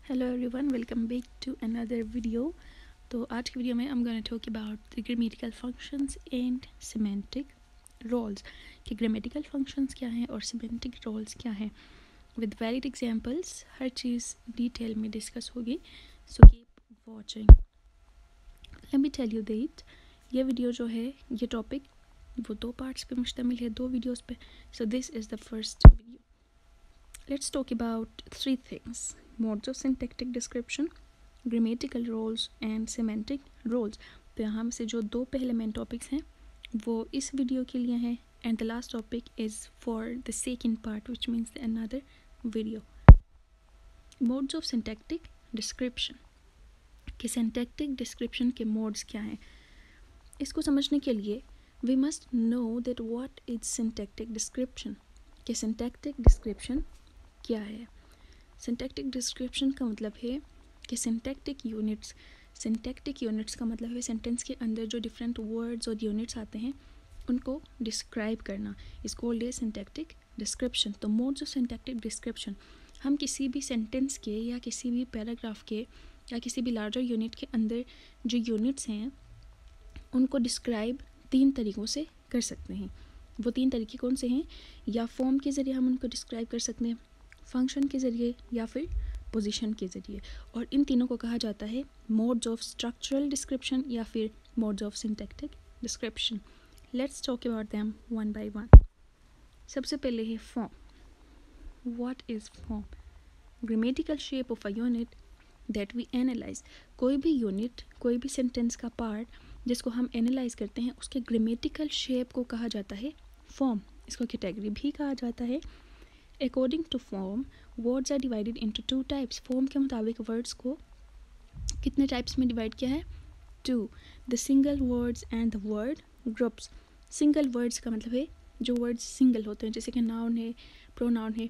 Hello everyone, welcome back to another video. तो आज की वीडियो में I am gonna talk about the grammatical functions and semantic roles कि grammatical functions क्या हैं और सिमेंटिक रोल्स क्या हैं विद वैलिड एग्जांपल्स। हर चीज़ डिटेल में डिस्कस होगी, so keep watching. Let me tell you that ये वीडियो जो है, ये टॉपिक वो दो पार्ट्स पे मुश्तमिल है, दो वीडियोस पे। सो this is the first video. Let's talk about three things: modes of syntactic description, grammatical roles and semantic roles. तो यहाँ से जो दो पहले मेन टॉपिक्स हैं वो इस वीडियो के लिए हैं, and the last topic is for the second part which means another video. Modes of syntactic description कि सिंटैक्टिक डिस्क्रिप्शन के मोड्स क्या हैं। इसको समझने के लिए we must know that what is syntactic description कि सिंटैक्टिक डिस्क्रिप्शन क्या है। सिंटैक्टिक डिस्क्रिप्शन का मतलब है कि सिंटैक्टिक यूनिट्स का मतलब है सेंटेंस के अंदर जो डिफरेंट वर्ड्स और यूनिट्स आते हैं उनको डिस्क्राइब करना, इस कॉल्ड है सिंटैक्टिक डिस्क्रिप्शन। तो मोड्स ऑफ सिंटैक्टिक डिस्क्रिप्शन, हम किसी भी सेंटेंस के या किसी भी पैराग्राफ के या किसी भी लार्जर यूनिट के अंदर जो यूनिट्स हैं उनको डिस्क्राइब तीन तरीक़ों से कर सकते हैं। वो तीन तरीके कौन से हैं? या फॉर्म के ज़रिए हम उनको डिस्क्राइब कर सकते हैं, फंक्शन के ज़रिए, या फिर पोजीशन के ज़रिए। और इन तीनों को कहा जाता है मोड्स ऑफ स्ट्रक्चरल डिस्क्रिप्शन या फिर modes of syntactic description. Let's talk about them one by one. सबसे पहले है form. What is form? Grammatical shape of a unit that we analyse. कोई भी यूनिट, कोई भी सेंटेंस का पार्ट जिसको हम एनालाइज करते हैं उसके ग्रामेटिकल शेप को कहा जाता है फॉर्म। इसको कैटेगरी भी कहा जाता है। According to form words are divided into two types. Form के मुताबिक वर्ड्स को कितने टाइप्स में डिवाइड किया है? Two, the single words and the word groups. Single words का मतलब है जो वर्ड्स सिंगल होते हैं, जैसे कि नाउन है, प्रोनाउन है।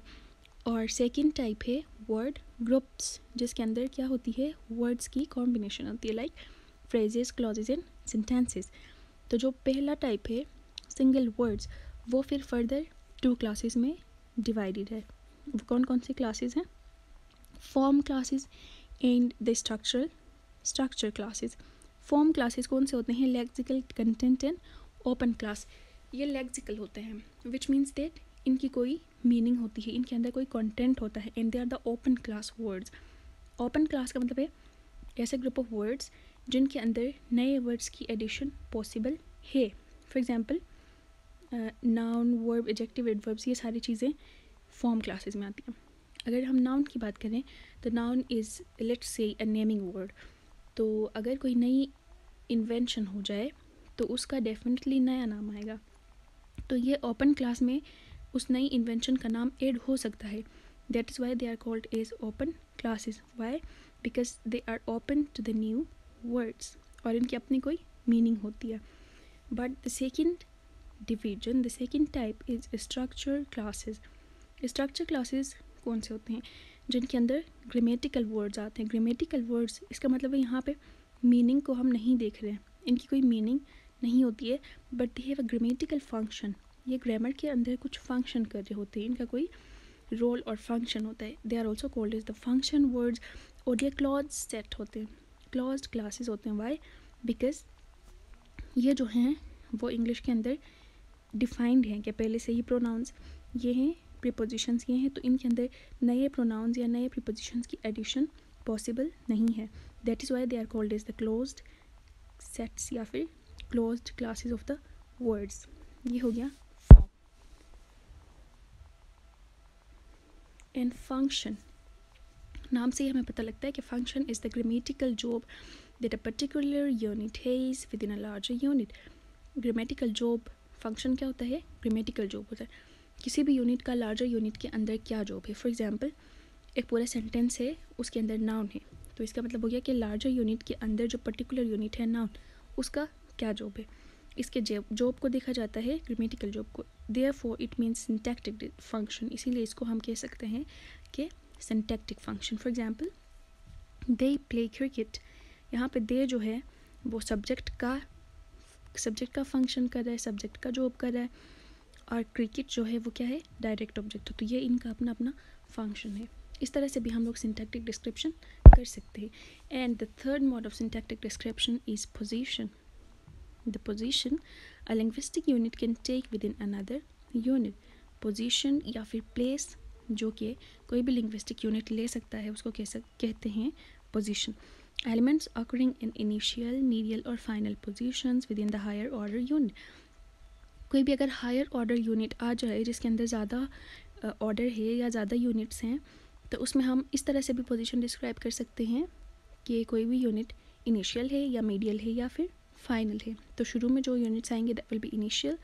और सेकंड टाइप है वर्ड ग्रुप्स, जिसके अंदर क्या होती है? वर्ड्स की कॉम्बिनेशन होती है, like phrases, clauses and sentences. तो जो पहला टाइप है सिंगल वर्ड्स, वो फिर फर्दर टू क्लासेस में डिवाइडेड है। वो कौन कौन सी क्लासेस हैं? Form classes and the structure classes. Form classes कौन से होते हैं? Lexical, content and open class. ये लेक्सिकल होते हैं विच मीन्स दैट इनकी कोई मीनिंग होती है, इनके अंदर कोई कंटेंट होता है, and they are the open class words. Open class का मतलब है ऐसे ग्रुप ऑफ वर्ड्स जिनके अंदर नए वर्ड्स की एडिशन पॉसिबल है। For example noun, verb, adjective, adverbs, ये सारी चीज़ें फॉर्म क्लासेस में आती हैं। अगर हम नाउन की बात करें तो noun is let's say a naming word. तो अगर कोई नई इन्वेंशन हो जाए तो उसका डेफिनेटली नया नाम आएगा। तो ये ओपन क्लास में उस नई इन्वेंशन का नाम ऐड हो सकता है। That is why they are called as open classes. Why? Because they are open to the new words और इनकी अपनी कोई मीनिंग होती है। But the second division, the second type is structure classes. Structure classes कौन से होते हैं? जिनके अंदर ग्रामेटिकल वर्ड्स आते हैं। ग्रामेटिकल वर्ड्स इसका मतलब है यहाँ पे मीनिंग को हम नहीं देख रहे हैं, इनकी कोई मीनिंग नहीं होती है, but they have a grammatical function. ये ग्रामर के अंदर कुछ फंक्शन कर रहे होते हैं, इनका कोई रोल और फंक्शन होता है। They are also called as the function words. और ये क्लॉज सेट होते हैं, क्लॉज्ड क्लासेस होते हैं। वाई? बिकॉज ये जो हैं वो इंग्लिश के अंदर डिफाइंड हैं कि पहले से ही प्रोनाउंस ये हैं, प्रीपोजिशंस ये हैं, तो इनके अंदर नए प्रोनाउंस या नए प्रीपोजिशंस की एडिशन पॉसिबल नहीं है। That is why they are called as the closed sets या फिर closed classes of the words. ये हो गया फॉर्म। एंड फंक्शन, नाम से ही हमें पता लगता है कि function is the grammatical job that a particular unit has with in a larger unit. Grammatical job, function क्या होता है? ग्रामेटिकल जॉब होता है किसी भी यूनिट का लार्जर यूनिट के अंदर क्या जॉब है। फॉर एग्जांपल एक पूरा सेंटेंस है, उसके अंदर नाउन है, तो इसका मतलब हो गया कि लार्जर यूनिट के अंदर जो पर्टिकुलर यूनिट है नाउन, उसका क्या जॉब है। इसके जॉब को देखा जाता है ग्रामेटिकल जॉब को। Therefore it means syntactic function, इसीलिए इसको हम कह सकते हैं कि syntactic function. For example they play cricket, यहाँ पे दे जो है वो सब्जेक्ट का फंक्शन कर रहा है, सब्जेक्ट का जॉब कर रहा है। और क्रिकेट जो है वो क्या है? Direct object. तो ये इनका अपना अपना फंक्शन है। इस तरह से भी हम लोग सिंटैक्टिक डिस्क्रिप्शन कर सकते हैं. And the third mode of syntactic description is position. The position a linguistic unit can take within another unit. Position या फिर प्लेस जो कि कोई भी लिंग्विस्टिक यूनिट ले सकता है उसको कहते हैं position. Elements occurring in initial, medial और final positions within the higher order unit. कोई भी अगर हायर ऑर्डर यूनिट आ जाए जिसके अंदर ज़्यादा ऑर्डर है या ज़्यादा यूनिट्स हैं तो उसमें हम इस तरह से भी पोजीशन डिस्क्राइब कर सकते हैं कि कोई भी यूनिट इनिशियल है या मीडियल है या फिर फाइनल है. तो शुरू में जो यूनिट्स आएंगे that will be initial,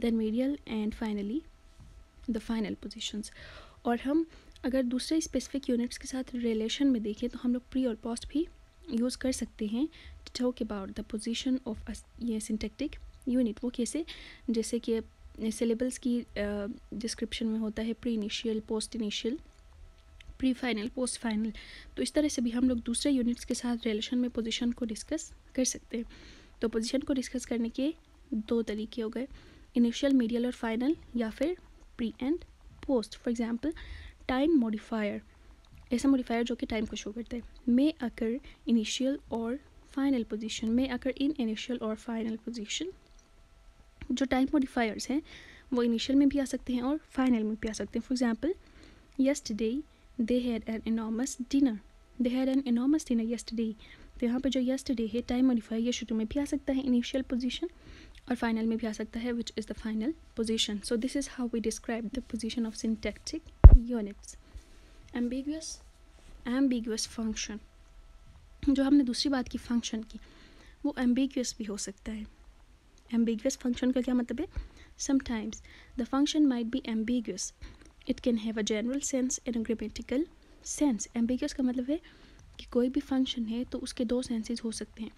then medial and finally the final positions. और हम अगर दूसरे स्पेसिफिक यूनिट्स के साथ रिलेशन में देखें तो हम लोग प्री और पोस्ट भी यूज़ कर सकते हैं to talk about the position of ये सिंटैक्टिक यूनिट. वो कैसे, जैसे कि सिलेबल्स की डिस्क्रिप्शन में होता है pre initial, post initial, pre final, post final. तो इस तरह से भी हम लोग दूसरे यूनिट्स के साथ रिलेशन में पोजीशन को डिस्कस कर सकते हैं. तो पोजीशन को डिस्कस करने के दो तरीके हो गए, इनिशियल, मीडियल और फाइनल, या फिर pre and post. For example time modifier, ऐसा मॉडिफायर जो कि टाइम को शो करता है. मे अकर इनिशियल और final position, may occur in initial और फाइनल पोजीशन. जो टाइम मॉडिफायर्स हैं वो इनिशियल में भी आ सकते हैं और फाइनल में भी आ सकते हैं. For example yesterday they had an enormous dinner. They had an enormous dinner yesterday. तो यहाँ पे जो यस्टरडे है टाइम मॉडिफायर ये शुरू में भी आ सकता है इनिशियल पोजीशन और फाइनल में भी आ सकता है which is the final position. So this is how we describe the position of syntactic units. Ambiguous function, जो हमने दूसरी बात की फंक्शन की, वो एम्बिगुअस भी हो सकता है. एम्बिगुअस फंक्शन का क्या मतलब है? Sometimes the function might be ambiguous. It can have a general sense and a grammatical sense. Ambiguous का मतलब है कि कोई भी फंक्शन है तो उसके दो सेंसेस हो सकते हैं,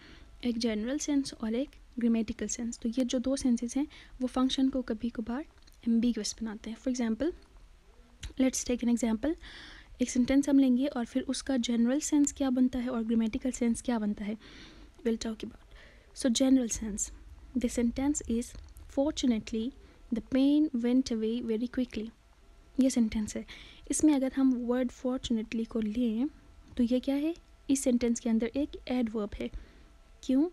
एक जनरल सेंस और एक ग्रामेटिकल सेंस. तो ये जो दो सेंसेस हैं वो फंक्शन को कभी कभार एम्बिगुअस बनाते हैं. For example let's take an example. एक सेंटेंस हम लेंगे और फिर उसका जनरल सेंस क्या बनता है और ग्रामेटिकल सेंस क्या बनता है, will talk about. So general sense, the sentence is fortunately the pen went away very quickly. ये सेंटेंस है. इसमें अगर हम वर्ड फॉर्चुनेटली को लें तो ये क्या है, इस सेंटेंस के अंदर एक एडवर्ब है. क्यों?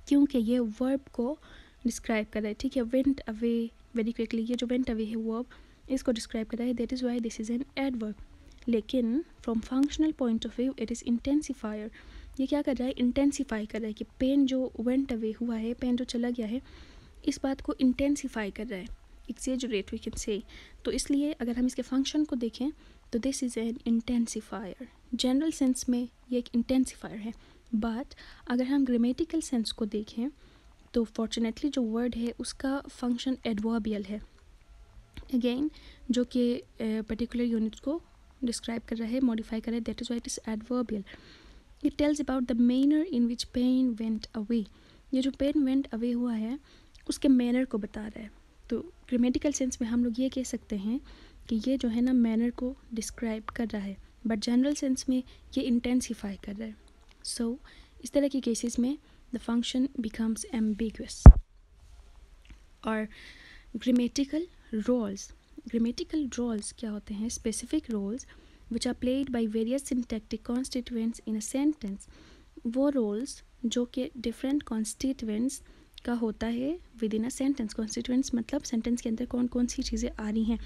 क्योंकि ये वर्ब को डिस्क्राइब कर रहा है. ठीक है, वेंट अवे वेरी क्विकली, ये जो वेंट अवे है वर्ब इसको डिस्क्राइब कर रहा है, that is why this is an adverb. लेकिन from functional point of view it is intensifier. ये क्या कर रहा है, इंटेंसिफाई कर रहा है कि पेन जो वेंट अवे हुआ है, पेन जो चला गया है, इस बात को इंटेंसिफाई कर रहा है, एक्सेजरेट वी कैन से. तो इसलिए अगर हम इसके फंक्शन को देखें तो this is N intensifier. General sense में ये एक इंटेंसिफायर है. बट अगर हम ग्रामेटिकल सेंस को देखें तो फॉर्चुनेटली जो वर्ड है उसका फंक्शन एडवर्बियल है, अगेन जो कि पर्टिकुलर यूनिट को डिस्क्राइब कर रहा है, मॉडिफाई कर रहा है, that is why it is adverbial. It tells about the manner in which pen went away. ये जो पेन वेंट अवे हुआ है उसके मैनर को बता रहा है. तो ग्रामेटिकल सेंस में हम लोग ये कह सकते हैं कि ये जो है ना मैनर को डिस्क्राइब कर रहा है, बट जनरल सेंस में ये इंटेंसिफाई कर रहा है. सो इस तरह के केसेस में द फंक्शन बिकम्स एम्बिगुअस. और ग्रामेटिकल रोल्स, ग्रामेटिकल रोल्स क्या होते हैं? Specific roles which are played by various syntactic constituents in a sentence. वो रोल्स जो कि डिफरेंट कॉन्स्टिट्यूएंट्स का होता है within a sentence. Constituents मतलब सेंटेंस के अंदर कौन कौन सी चीज़ें आ रही हैं,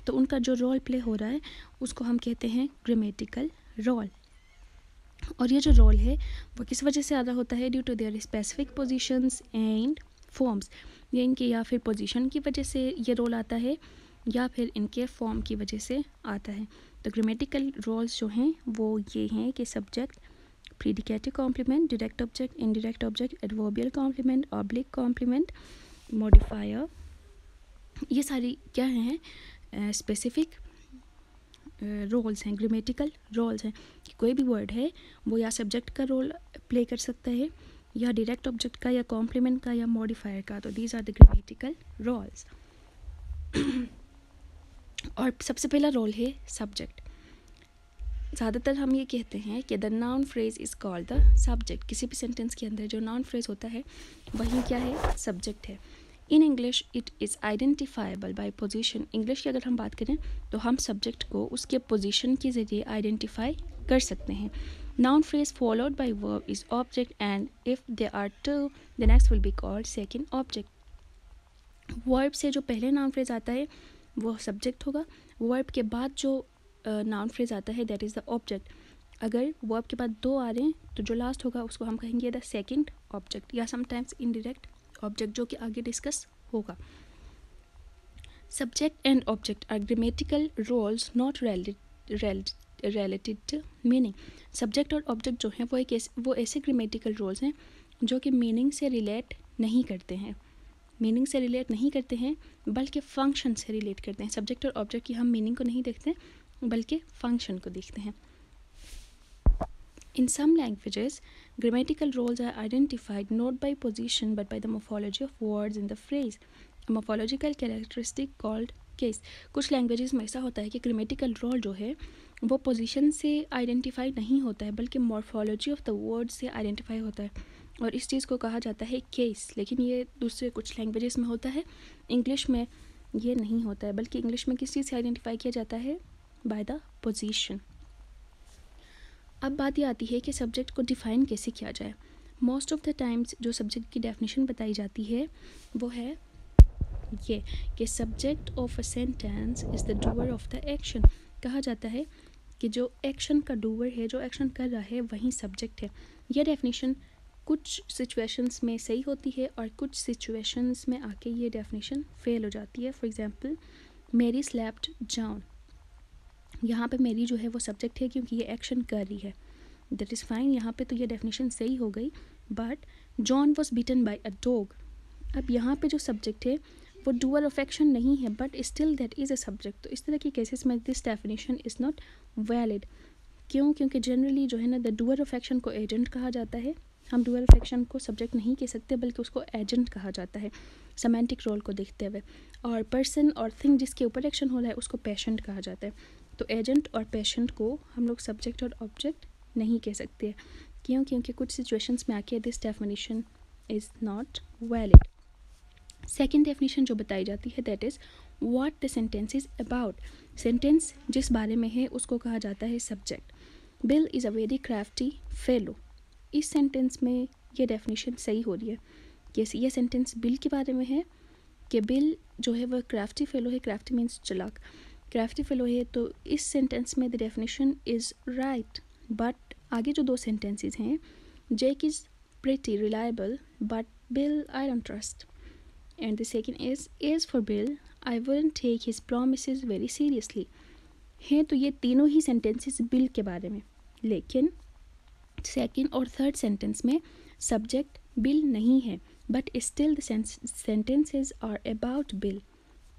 तो उनका जो रोल प्ले हो रहा है उसको हम कहते हैं ग्रामेटिकल रोल. और ये जो रोल है वो किस वजह से आ रहा होता है? Due to their specific positions and forms. ये इनके या फिर पोजीशन की वजह से ये रोल आता है या फिर इनके फॉर्म की वजह से आता है. तो ग्रामेटिकल रोल्स जो हैं वो ये हैं कि subject, predicative complement, direct object, indirect object, adverbial complement, oblique complement, modifier. ये सारी क्या हैं? स्पेसिफिक रोल्स हैं, ग्रामेटिकल रोल्स हैं कि कोई भी वर्ड है वो या सब्जेक्ट का रोल प्ले कर सकता है या डायरेक्ट ऑब्जेक्ट का या कॉम्प्लीमेंट का या मॉडिफायर का. तो these are the grammatical roles. और सबसे पहला रोल है सब्जेक्ट. ज़्यादातर हम ये कहते हैं कि the noun phrase is called the subject. किसी भी सेंटेंस के अंदर जो नाउन फ्रेज होता है वही क्या है? सब्जेक्ट है. In English it is identifiable by position. English की अगर हम बात करें तो हम सब्जेक्ट को उसके पोजीशन के ज़रिए आइडेंटिफाई कर सकते हैं। Noun phrase followed by verb is object and if they are two the next will be called second object. Verb से जो पहले नाउन फ्रेज आता है वो सब्जेक्ट होगा, वर्ब के बाद जो नाउन फ्रेज आता है दैट इज़ द ऑब्जेक्ट। अगर वर्ब के बाद दो आ रहे हैं तो जो लास्ट होगा उसको हम कहेंगे द सेकंड ऑब्जेक्ट या समटाइम्स इनडायरेक्ट ऑब्जेक्ट, जो कि आगे डिस्कस होगा। Subject and object are grammatical roles not related to meaning. Subject और ऑब्जेक्ट जो हैं वो ऐसे ग्रामेटिकल रोल्स हैं जो कि मीनिंग से रिलेट नहीं करते हैं, बल्कि फंक्शन से रिलेट करते हैं। सब्जेक्ट और ऑब्जेक्ट की हम मीनिंग को नहीं देखते बल्कि फंक्शन को देखते हैं। In some languages, grammatical roles are identified not by position but by the morphology of words in the phrase, a morphological characteristic called case. कुछ लैंग्वेजेस में ऐसा होता है कि ग्रामेटिकल रोल जो है वो पोजीशन से आइडेंटिफाई नहीं होता है बल्कि मॉर्फोलॉजी ऑफ द वर्ड से आइडेंटिफाई होता है, और इस चीज़ को कहा जाता है केस। लेकिन ये दूसरे कुछ लैंग्वेजेस में होता है, इंग्लिश में ये नहीं होता है, बल्कि इंग्लिश में किस चीज़ से आइडेंटिफाई किया जाता है? By the position. अब बात ये आती है कि सब्जेक्ट को डिफ़ाइन कैसे किया जाए। मोस्ट ऑफ द टाइम्स जो सब्जेक्ट की डेफिनेशन बताई जाती है वो है ये कि subject of a sentence is the doer of the action. कहा जाता है कि जो एक्शन का डूअर है, जो एक्शन कर रहा है, वही सब्जेक्ट है। यह डेफिनेशन कुछ सिचुएशंस में सही होती है और कुछ सिचुएशंस में आके ये डेफिनेशन फेल हो जाती है। फॉर एग्जांपल, मेरी स्लैप्ड जॉन, यहाँ पे मेरी जो है वो सब्जेक्ट है क्योंकि ये एक्शन कर रही है, दैट इज़ फाइन, यहाँ पे तो ये डेफिनेशन सही हो गई। But John was beaten by a dog, अब यहाँ पे जो सब्जेक्ट है वो डूअर ऑफ एक्शन नहीं है but still that is a subject. तो इस तरह के केसेस में this definition is not valid. क्यों? क्योंकि जनरली जो है ना द डूअर ऑफ एक्शन को एजेंट कहा जाता है। हम डूअर ऑफ एक्शन को सब्जेक्ट नहीं कह सकते बल्कि उसको एजेंट कहा जाता है सेमेंटिक रोल को देखते हुए, और पर्सन और थिंग जिसके ऊपर एक्शन हो रहा है उसको पेशेंट कहा जाता है। तो एजेंट और पेशेंट को हम लोग सब्जेक्ट और ऑब्जेक्ट नहीं कह सकते। क्यों? क्योंकि कुछ सिचुएशंस में आके this definition is not valid. Second definition जो बताई जाती है that is what the sentence is about. Sentence जिस बारे में है उसको कहा जाता है subject. Bill is a very crafty fellow, इस सेंटेंस में ये डेफिनेशन सही हो रही है कि ये सेंटेंस बिल के बारे में है कि बिल जो है वह क्राफ्टी फेलो है। क्राफ्टी मीन्स चालाक, क्राफ्टी फेलो है, तो इस सेंटेंस में the definition is right. But आगे जो दो सेंटेंसेस हैं, Jake is pretty reliable but Bill I don't trust, and the second is for Bill I wouldn't take his promises very seriously, हैं तो ये तीनों ही सेंटेंसेस बिल के बारे में। लेकिन सेकेंड और थर्ड सेंटेंस में सब्जेक्ट बिल नहीं है but still the sentences are about Bill.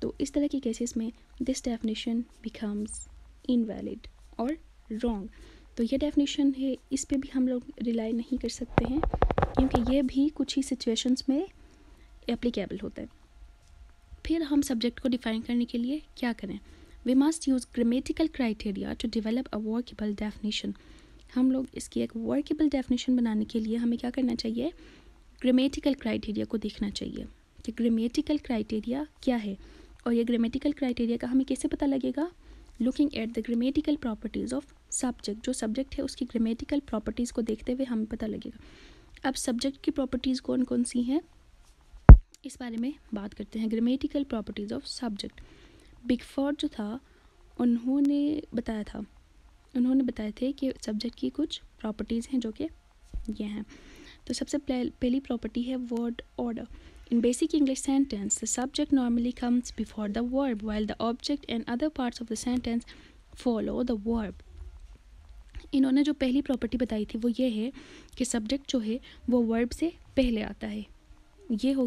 तो इस तरह के केसेस में दिस डेफिनेशन बिकम्स इनवैलिड और रॉन्ग। तो ये डेफिनेशन है, इस पे भी हम लोग रिलाई नहीं कर सकते हैं क्योंकि ये भी कुछ ही सिचुएशंस में एप्लीकेबल होता है। फिर हम सब्जेक्ट को डिफाइन करने के लिए क्या करें? We must use grammatical criteria to develop a workable definition. हम लोग इसकी एक वर्केबल डेफिनेशन बनाने के लिए हमें क्या करना चाहिए? ग्रामेटिकल क्राइटेरिया को देखना चाहिए कि ग्रामेटिकल क्राइटेरिया क्या है, और ये ग्रामेटिकल क्राइटेरिया का हमें कैसे पता लगेगा? Looking at the grammatical properties of subject. जो सब्जेक्ट है उसकी ग्रामेटिकल प्रॉपर्टीज़ को देखते हुए हमें पता लगेगा। अब सब्जेक्ट की प्रॉपर्टीज़ कौन कौन सी हैं इस बारे में बात करते हैं। ग्रामेटिकल प्रॉपर्टीज़ ऑफ सब्जेक्ट, बिगफोर्ड जो था उन्होंने बताए थे कि सब्जेक्ट की कुछ प्रॉपर्टीज़ हैं जो कि ये हैं। तो सबसे पहली प्रॉपर्टी है word order. In basic English sentence, the subject normally comes before the verb, while the object and other parts of the sentence follow the verb. इन्होंने जो पहली प्रॉपर्टी बताई थी वो ये है कि सब्जेक्ट जो है वो वर्ब से पहले आता है। ये हो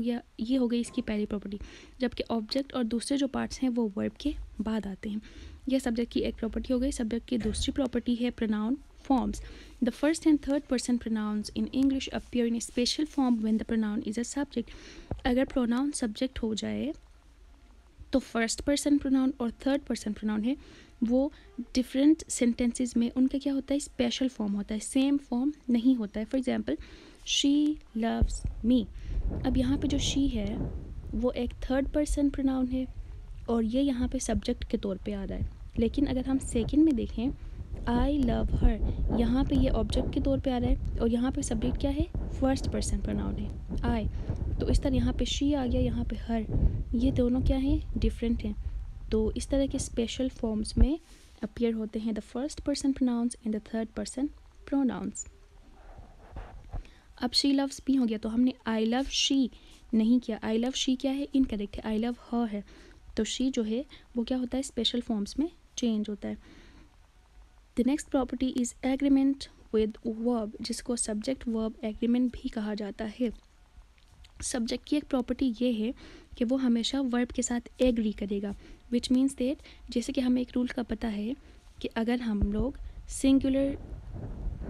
गई इसकी पहली प्रॉपर्टी, जबकि ऑब्जेक्ट और दूसरे जो पार्ट्स हैं वो वर्ब के बाद आते हैं। यह सब्जेक्ट की एक प्रॉपर्टी हो गई। सब्जेक्ट की दूसरी प्रॉपर्टी है pronoun forms. The first and third person pronouns in English appear in a special form when the pronoun is a subject. अगर pronoun subject हो जाए तो first person pronoun और third person pronoun है वो different sentences में उनका क्या होता है? special form होता है, same form नहीं होता है। For example, she loves me. अब यहाँ पे जो she है वो एक थर्ड पर्सन प्रोनाउन है और ये यहाँ पे सब्जेक्ट के तौर पे आ रहा है। लेकिन अगर हम सेकंड में देखें, आई लव हर, यहाँ पे ये ऑब्जेक्ट के तौर पे आ रहा है और यहाँ पे सब्जेक्ट क्या है, फर्स्ट पर्सन प्रोनाउन है आई। तो इस तरह यहाँ पे शी आ गया, यहाँ पे हर, ये दोनों क्या हैं, डिफरेंट हैं। तो इस तरह के स्पेशल फॉर्म्स में अपीयर होते हैं the first person pronouns and the third person pronouns. अब शी लव्स मी हो गया, तो हमने आई लव शी नहीं किया। आई लव शी क्या है, इनकरेक्ट है, आई लव हर है। तो शी जो है वो क्या होता है, स्पेशल फॉर्म्स में चेंज होता है। The next property is agreement with verb, जिसको सब्जेक्ट वर्ब एग्रीमेंट भी कहा जाता है। सब्जेक्ट की एक प्रॉपर्टी ये है कि वो हमेशा वर्ब के साथ एग्री करेगा, विच मीन्स दैट जैसे कि हमें एक रूल का पता है कि अगर हम लोग सिंगुलर,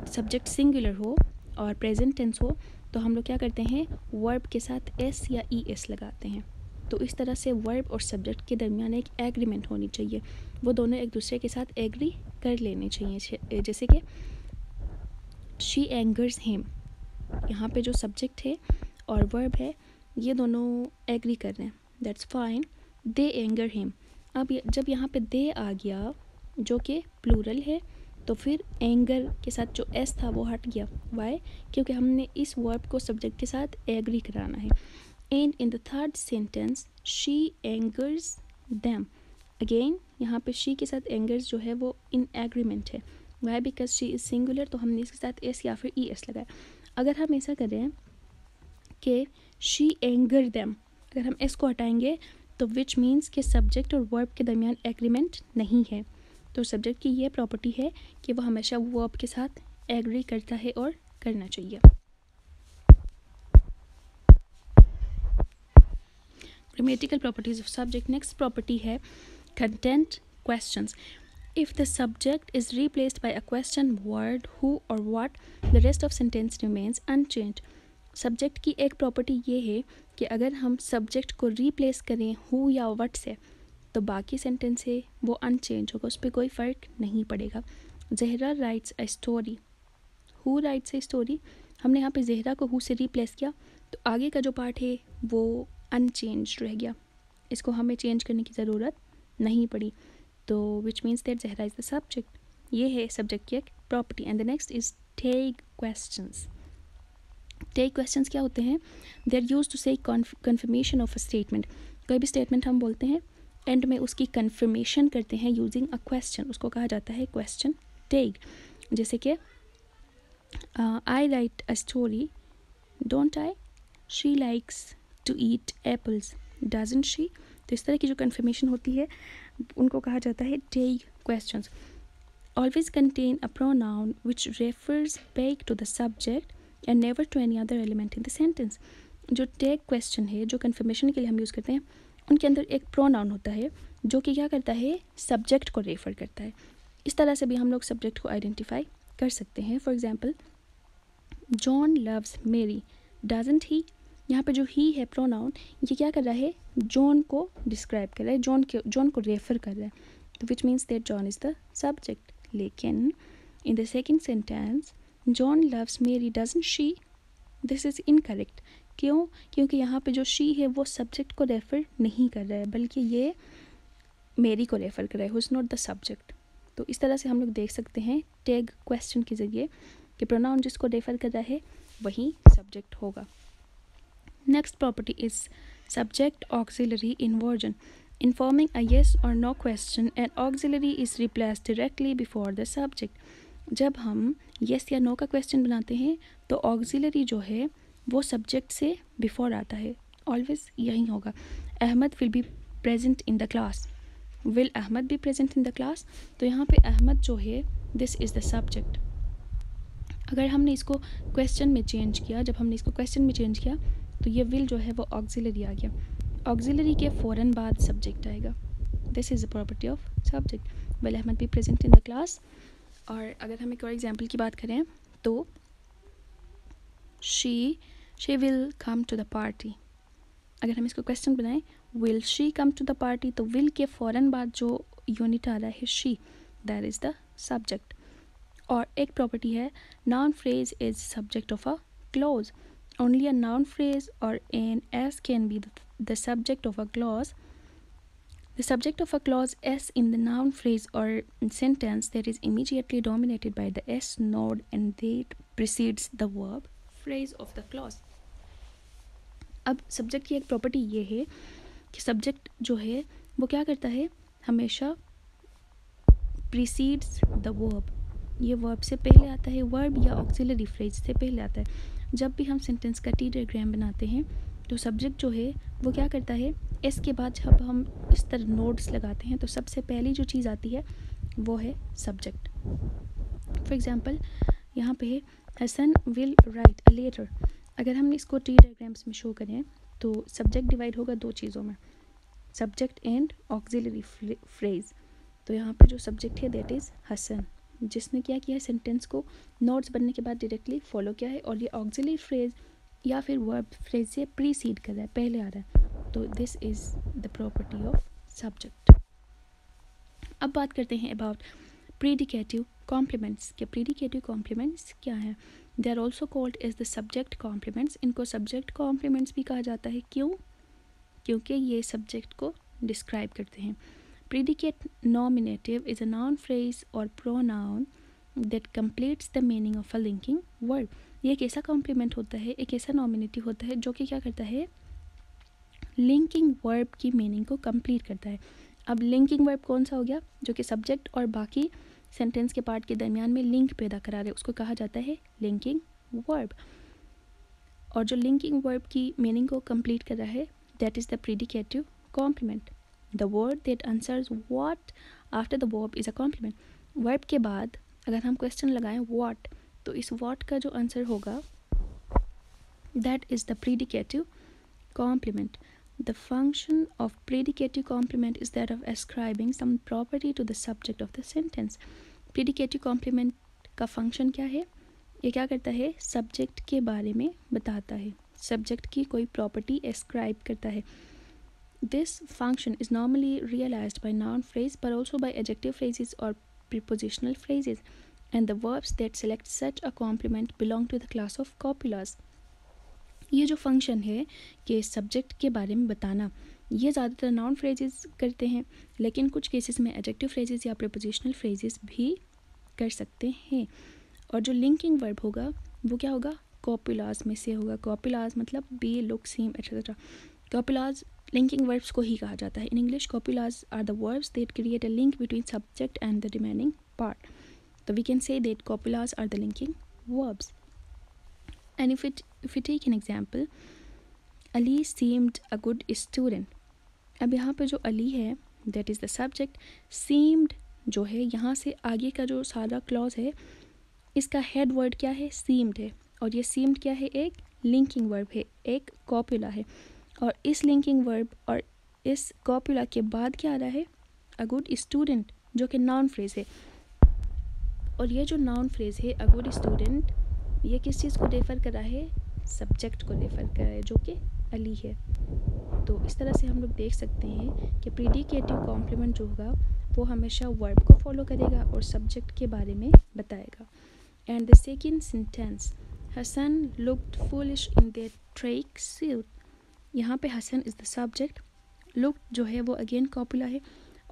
सब्जेक्ट सिंगुलर हो और प्रेजेंट टेंस हो तो हम लोग क्या करते हैं, वर्ब के साथ एस या ई एस लगाते हैं। तो इस तरह से वर्ब और सब्जेक्ट के दरमियान एक एग्रीमेंट होनी चाहिए, वो दोनों एक दूसरे के साथ एग्री कर लेने चाहिए। जैसे कि शी एंगर्स हिम, यहाँ पे जो सब्जेक्ट है और वर्ब है ये दोनों एग्री कर रहे हैं, that's fine. They anger him, अब जब यहाँ पे दे आ गया जो कि प्लूरल है तो फिर एंगर के साथ जो एस था वो हट गया। वाई, क्योंकि हमने इस वर्ब को सब्जेक्ट के साथ एग्री कराना है। And in the third sentence she angers them, again यहाँ पे शी के साथ एंगर्स जो है वो इन एग्रीमेंट है। Why, because she is singular, तो हमने इसके साथ एस या फिर ई एस लगाया। अगर हम ऐसा करें कि शी एंगर देम, अगर हम एस को हटाएंगे तो विच मीन्स कि सब्जेक्ट और वर्ब के दरमियान एग्रीमेंट नहीं है। तो सब्जेक्ट की ये प्रॉपर्टी है कि वो हमेशा वर्ब के साथ एग्री करता है और करना चाहिए। Grammatical properties of subject. Next property है content questions. If the subject is replaced by a question, word, who or what, the rest of sentence remains unchanged. Subject की एक प्रॉपर्टी ये है कि अगर हम सब्जेक्ट को रिप्लेस करें हु या वट से तो बाकी सेंटेंस है वो अनचेंज होगा, उस पर कोई फ़र्क नहीं पड़ेगा। Zahra rights a story, who rights a story, हमने यहाँ पे जहरा को हु से रिप्लेस किया तो आगे का जो पार्ट है वो अनचेंज रह गया, इसको हमें चेंज करने की ज़रूरत नहीं पड़ी। तो which means that Zahra is the subject, ये है सब्जेक्ट की एक property. And the next is tag questions. Tag questions क्या होते हैं, they are use to say confirmation of a statement. कोई भी स्टेटमेंट हम बोलते हैं एंड में उसकी कन्फर्मेशन करते हैं यूजिंग अ क्वेश्चन, उसको कहा जाता है क्वेश्चन टेक। जैसे कि I write a story, don't I, she likes to eat apples, doesn't she. तो इस तरह की जो कन्फर्मेशन होती है उनको कहा जाता है tag questions. Always contain a pronoun which refers back to the subject and never to any other element in the sentence. जो टेक क्वेश्चन है, जो कन्फर्मेशन के लिए हम यूज़ करते हैं, उनके अंदर एक प्रोनाउन होता है जो कि क्या करता है, सब्जेक्ट को रेफर करता है। इस तरह से भी हम लोग सब्जेक्ट को आइडेंटिफाई कर सकते हैं। For example, John loves Mary, doesn't ही, यहाँ पे जो ही है प्रोनाउन ये क्या कर रहा है, जॉन को डिस्क्राइब कर रहा है, जॉन को रेफर कर रहा है, तो which means that John is the subject. लेकिन in the second sentence John loves Mary doesn't she, this is incorrect. क्यों, क्योंकि यहाँ पे जो शी है वो सब्जेक्ट को रेफ़र नहीं कर रहा है बल्कि ये मेरी को रेफ़र कर रहा है, who is not the subject. तो इस तरह से हम लोग देख सकते हैं टैग क्वेश्चन के ज़रिए कि प्रोनाउन जिसको रेफ़र कर रहा है वही सब्जेक्ट होगा। Next property is subject auxiliary inversion. In forming a yes or no question, an auxiliary is replaced directly before the subject. जब हम yes या no का क्वेश्चन बनाते हैं तो ऑक्सिलरी जो है वो सब्जेक्ट से बिफोर आता है, ऑलवेज यही होगा। Ahmad will be present in the class, will Ahmad be present in the class, तो यहाँ पे अहमद जो है दिस इज़ द सब्जेक्ट। अगर हमने इसको क्वेश्चन में चेंज किया, जब हमने इसको क्वेश्चन में चेंज किया तो ये विल जो है वो ऑक्सिलरी आ गया, ऑक्सिलरी के फ़ौरन बाद सब्जेक्ट आएगा। This is the property of subject, will Ahmad be present in the class. और अगर हम एक और एग्जाम्पल की बात करें तो she will come to the party, अगर हम इसको क्वेश्चन बनाएं will she come to the party, तो विल के फ़ौरन बाद जो यूनिट आ रहा है she, that is the subject. और एक प्रॉपर्टी है noun phrase is subject of a clause. only a noun phrase or an s can be the subject of a clause. The subject of a clause s in the noun phrase or sentence that is immediately dominated by the s node and that precedes the verb phrase of the clause. अब subject की एक property ये है कि subject जो है वो क्या करता है, हमेशा प्रीसीड्स द वर्ब, ये वर्ब से पहले आता है, वर्ब या ऑक्सिलरी फ्रेज से पहले आता है. जब भी हम सेंटेंस का टी डायग्राम बनाते हैं तो सब्जेक्ट जो है वो क्या करता है, एस के बाद जब हम इस तरह नोट्स लगाते हैं तो सबसे पहली जो चीज़ आती है वो है सब्जेक्ट. फॉर एग्जांपल यहाँ पे है Hasan will write a letter. अगर हम इसको टी डायग्राम्स में शो करें तो सब्जेक्ट डिवाइड होगा दो चीज़ों में, सब्जेक्ट एंड ऑक्सिलरी फ्रेज. तो यहाँ पे जो सब्जेक्ट है दैट इज़ हसन, जिसने क्या किया है, सेंटेंस को नोट्स बनने के बाद डायरेक्टली फॉलो किया है, और ये ऑक्सिलरी फ्रेज या फिर वर्ब फ्रेज से प्रीसीड कर रहा है, पहले आ रहा है. तो this is the property of subject. अब बात करते हैं अबाउट प्रीडिकेटिव कॉम्प्लीमेंट्स. के प्रीडिकेटिव कॉम्प्लीमेंट्स क्या है? They are also called as the subject complements. इनको सब्जेक्ट कॉम्प्लीमेंट्स भी कहा जाता है. क्यों? क्योंकि ये सब्जेक्ट को डिस्क्राइब करते हैं. Predicate nominative is a noun phrase or pronoun that completes the meaning of a linking word. ये एक ऐसा कॉम्प्लीमेंट होता है, एक ऐसा नॉमिनेटिव होता है जो कि क्या करता है, लिंकिंग वर्ब की मीनिंग को कंप्लीट करता है. अब लिंकिंग वर्ब कौन सा हो गया, जो कि सब्जेक्ट और बाकी सेंटेंस के पार्ट के दरमियान में लिंक पैदा करा रहे, उसको कहा जाता है लिंकिंग वर्ब. और जो लिंकिंग वर्ब की मीनिंग को कंप्लीट कर रहा है that is the predicative complement. The word that answers what after the verb is a complement. Verb के बाद अगर हम क्वेश्चन लगाएं what, तो इस what का जो आंसर होगा that is the predicative complement. The function of predicative complement is that of ascribing some property to the subject of the sentence. Predicative complement का फंक्शन क्या है? ये क्या करता है, सब्जेक्ट के बारे में बताता है, सब्जेक्ट की कोई प्रॉपर्टी ascribe करता है. This function is normally realized by noun phrase but also by adjective phrases or prepositional phrases, and the verbs that select such a complement belong to the class of copulas. ये जो function है कि subject के बारे में बताना, ये ज़्यादातर नाउन फ्रेजेस करते हैं, लेकिन कुछ केसेस में एडजेक्टिव फ्रेजेस या प्रीपोजिशनल फ्रेजेस भी कर सकते हैं. और जो लिंकिंग वर्ब होगा वो क्या होगा, कॉपुलास में से होगा. कॉपुलास मतलब be, look, seem etcetera. Copulas linking verbs को ही कहा जाता है. In English copulas are the verbs that create a link between subject and the remaining part. तो we can say that copulas are the linking verbs. And if you take an example, Ali seemed a good student. अब यहाँ पे जो अली है that is the subject, seemed जो है यहाँ से आगे का जो सारा क्लॉज है इसका हेड वर्ड क्या है, seemed है, और ये seemed क्या है, एक लिंकिंग वर्ब है, एक कॉपुला है. और इस लिंकिंग वर्ब और इस कॉपुला के बाद क्या आ रहा है, अ गुड स्टूडेंट, जो कि नाउन फ्रेज है. और ये जो नाउन फ्रेज है अ गुड स्टूडेंट, ये किस चीज़ को रेफ़र कर रहा है, सब्जेक्ट को रेफ़र कर रहा है जो कि अली है. तो इस तरह से हम लोग देख सकते हैं कि प्रीडिकेटिव कॉम्प्लीमेंट जो होगा वो हमेशा वर्ब को फॉलो करेगा और सब्जेक्ट के बारे में बताएगा. And the second sentence, Hasan looked foolish in their track suit. यहाँ पे Hasan is the subject, looked जो है वो अगेन कॉपुला है,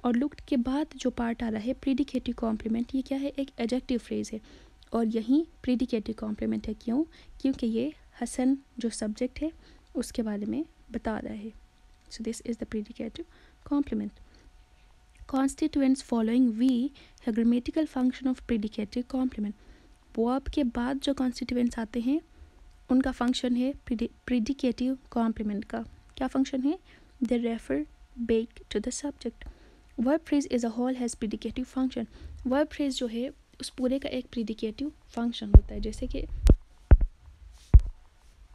और लुक्ड के बाद जो पार्ट आ रहा है प्रीडिकेटिव कॉम्प्लीमेंट, ये क्या है, एक एडजेक्टिव फ्रेज है, और यही प्रीडिकेटिव कॉम्प्लीमेंट है. क्यों? क्योंकि ये हसन जो सब्जेक्ट है उसके बारे में बता रहा है. So this is the predicative complement. Constituents following V है grammatical function of predicative complement. Verb के बाद जो कॉन्स्टिट्यूएंट्स आते हैं उनका फंक्शन है प्रीडिकेटिव कॉम्प्लीमेंट का. क्या फंक्शन है? They refer back to the subject. Verb phrase as a whole has predicative function. Verb phrase जो है उस पूरे का एक प्रीडिकेटिव फंक्शन होता है.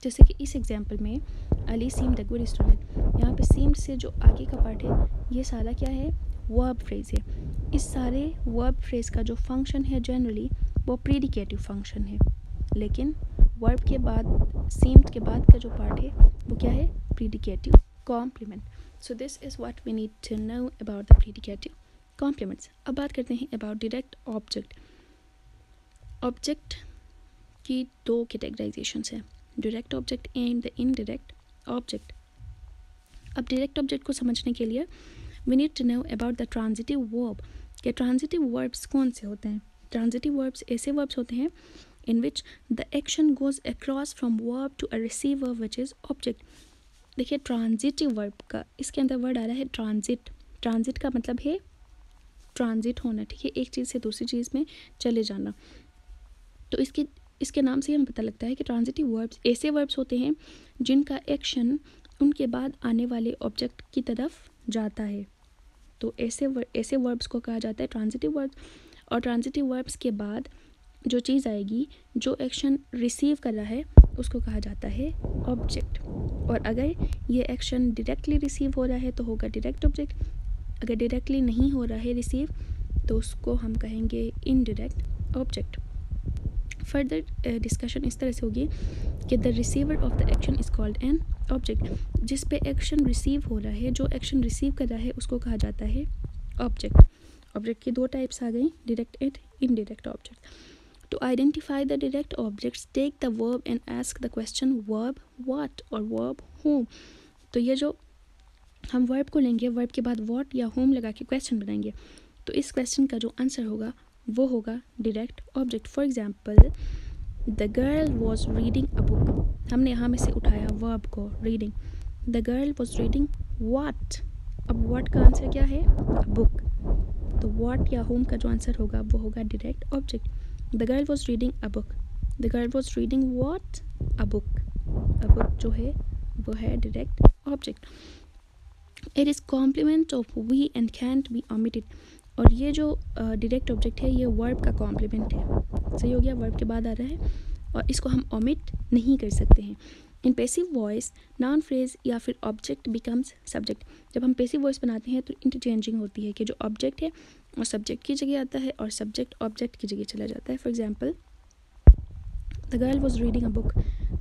जैसे कि इस एग्जांपल में Ali seemed a good student, यहाँ पे सीम्ड से जो आगे का पार्ट है ये सारा क्या है, वर्ब फ्रेज है. इस सारे वर्ब फ्रेज का जो फंक्शन है जनरली वो प्रीडिकेटिव फंक्शन है, लेकिन वर्ब के बाद सीम्ड के बाद का जो पार्ट है वो क्या है, predicative complement. So this is what we need to know about the predicative complements. अब बात करते हैं अबाउट डायरेक्ट ऑब्जेक्ट. ऑब्जेक्ट की दो कैटेगराइजेशंस हैं. Direct object and the indirect object. अब डायरेक्ट ऑब्जेक्ट को समझने के लिए we need to know about the transitive verb, कि ट्रांजिटिव वर्ब्स कौन से होते हैं। ट्रांजिटिव वर्ब्स ऐसे वर्ब्स होते हैं in which the action goes across from verb to a receiver which is object। देखिए ट्रांजिटिव वर्ब का इसके अंदर वर्ड आ रहा है ट्रांजिट। ट्रांजिट का मतलब है ट्रांजिट होना, ठीक है, एक चीज़ से दूसरी चीज़ में चले जाना। तो इसके नाम से हमें पता लगता है कि ट्रांजिटिव वर्ब्स ऐसे वर्ब्स होते हैं जिनका एक्शन उनके बाद आने वाले ऑब्जेक्ट की तरफ जाता है। तो ऐसे वर्ब्स को कहा जाता है ट्रांजिटिव वर्ब्स। और ट्रांजिटिव वर्ब्स के बाद जो चीज़ आएगी, जो एक्शन रिसीव कर रहा है, उसको कहा जाता है ऑब्जेक्ट। और अगर ये एक्शन डायरेक्टली रिसीव हो रहा है तो होगा डायरेक्ट ऑब्जेक्ट, अगर डायरेक्टली नहीं हो रहा है रिसीव तो उसको हम कहेंगे इनडायरेक्ट ऑब्जेक्ट। फर्दर डिस्कशन इस तरह से होगी कि the receiver of the action is called an object. जिस पे एक्शन रिसीव हो रहा है, जो एक्शन रिसीव कर रहा है, उसको कहा जाता है ऑब्जेक्ट। ऑब्जेक्ट की दो टाइप्स आ गई, direct and indirect object. To identify the direct objects, take the verb and ask the question verb what or verb whom। तो ये जो हम वर्ब को लेंगे, वर्ब के बाद what या whom लगा के क्वेश्चन बनाएंगे, तो इस क्वेश्चन का जो आंसर होगा वो होगा direct object. For example the girl was reading a book, हमने यहाँ में से उठाया वर्ब को reading. The girl was reading what, अब what का आंसर क्या है, बुक। तो what या whom का जो आंसर होगा वो होगा direct object. The girl was reading a book. The girl was reading what? A book. A book जो है वो है direct object. It is complement of we and can't be omitted। और ये जो direct object है ये verb का complement है। सही हो गया, verb के बाद आ रहा है और इसको हम omit नहीं कर सकते हैं। In passive voice noun phrase या फिर object becomes subject। जब हम passive voice बनाते हैं तो interchanging होती है कि जो object है और सब्जेक्ट की जगह आता है और सब्जेक्ट ऑब्जेक्ट की जगह चला जाता है। For example the girl was reading a book,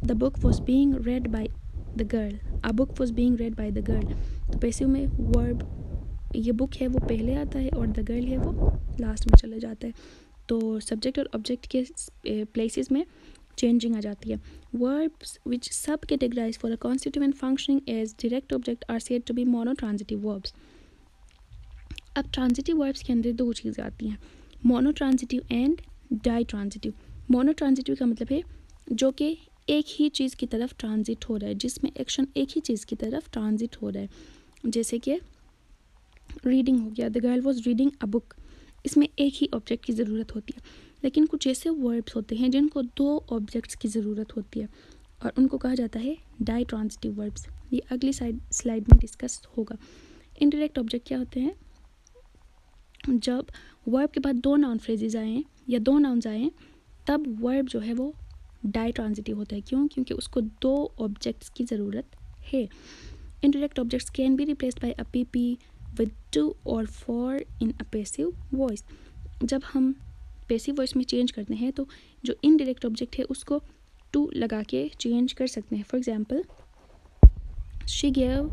the book was being red by the girl, a book was being red by the girl. तो पैसिव में वर्ब ये बुक है वो पहले आता है और द गर्ल है वो लास्ट में चला जाता है। तो सब्जेक्ट और ऑब्जेक्ट के प्लेसेस में चेंजिंग आ जाती है। Verbs which sub categorise for a constituent functioning as direct object are said to be monotransitive verbs. अब ट्रांजिटिव वर्ब्स के अंदर दो चीज़ें आती हैं, monotransitive and ditransitive. Monotransitive का मतलब है जो कि एक ही चीज़ की तरफ ट्रांजिट हो रहा है, जिसमें एक्शन एक ही चीज़ की तरफ ट्रांजिट हो रहा है। जैसे कि रीडिंग हो गया, the girl was reading a book, इसमें एक ही ऑब्जेक्ट की ज़रूरत होती है। लेकिन कुछ ऐसे वर्ब्स होते हैं जिनको दो ऑब्जेक्ट्स की ज़रूरत होती है और उनको कहा जाता है डाई ट्रांजिटिव वर्ब्स। ये अगली स्लाइड में डिस्कस होगा। इनडायरेक्ट ऑब्जेक्ट क्या होते हैं, जब वर्ब के बाद दो नाउन फ्रेजेज आएँ या दो नाउन्स आएँ तब वर्ब जो है वो डाई ट्रांजिटिव होता है। क्यों? क्योंकि उसको दो ऑब्जेक्ट्स की ज़रूरत है। Indirect objects can be replaced by a PP with to और for in a passive voice. जब हम पैसिव वॉइस में चेंज करते हैं तो जो इनडायरेक्ट ऑब्जेक्ट है उसको टू लगा के चेंज कर सकते हैं। For example she gave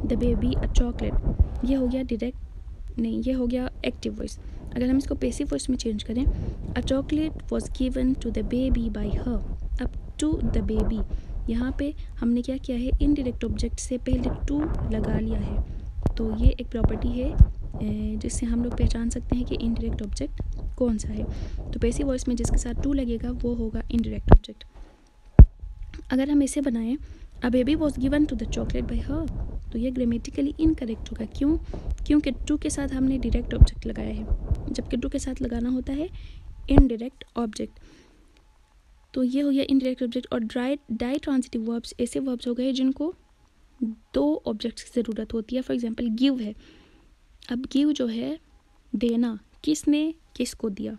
the baby a chocolate, ये हो गया डायरेक्ट नहीं, ये हो गया एक्टिव वॉइस। अगर हम इसको पैसिव वॉइस में चेंज करें, a chocolate was given to the baby by her. अब टू द बेबी यहाँ पे हमने क्या किया है, इनडायरेक्ट ऑब्जेक्ट से पहले टू लगा लिया है। तो ये एक प्रॉपर्टी है जिससे हम लोग पहचान सकते हैं कि इनडायरेक्ट ऑब्जेक्ट कौन सा है। तो पैसिव वॉइस में जिसके साथ टू लगेगा वो होगा इनडायरेक्ट ऑब्जेक्ट। अगर हम इसे बनाएं, a baby was given to the chocolate by her, तो ये ग्रामेटिकली इनकरेक्ट होगा। क्यों? क्योंकि टू के साथ हमने डायरेक्ट ऑब्जेक्ट लगाया है, जबकि टू के साथ लगाना होता है इनडायरेक्ट ऑब्जेक्ट। तो ये हो गया इनडायरेक्ट ऑब्जेक्ट। और डाई ट्रांजिटिव वर्ब्स ऐसे वर्ब्स हो गए जिनको दो ऑब्जेक्ट्स की ज़रूरत होती है। फॉर एग्जांपल गिव है, अब गिव जो है देना, किसने किसको दिया,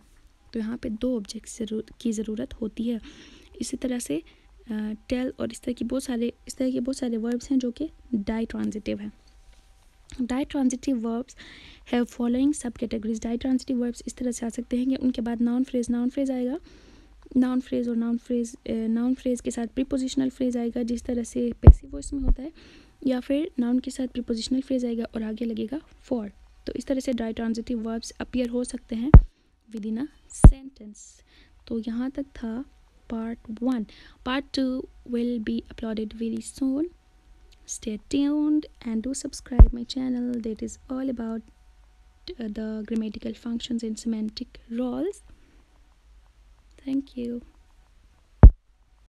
तो यहाँ पे दो ऑब्जेक्ट्स की ज़रूरत होती है। इसी तरह से टेल और इस तरह के बहुत सारे वर्ब्स हैं जो कि डाई ट्रांजिटिव है। Ditransitive verbs have following sub categories. Ditransitive verbs इस तरह से आ सकते हैं कि उनके बाद नाउन फ्रेज आएगा, नाउन फ्रेज और नाउन फ्रेज के साथ प्रीपोजिशनल फ्रेज आएगा जिस तरह से पैसिव वॉइस में होता है, या फिर नाउन के साथ प्रीपोजिशनल फ्रेज आएगा और आगे लगेगा फॉर। तो इस तरह से डाई ट्रांजिटिव वर्ब्स अपीयर हो सकते हैं विद इन अ सेंटेंस। तो यहाँ तक था part 1. Part 2 will be uploaded very soon. Stay tuned and do subscribe my channel that is all about the grammatical functions and semantic roles. Thank you.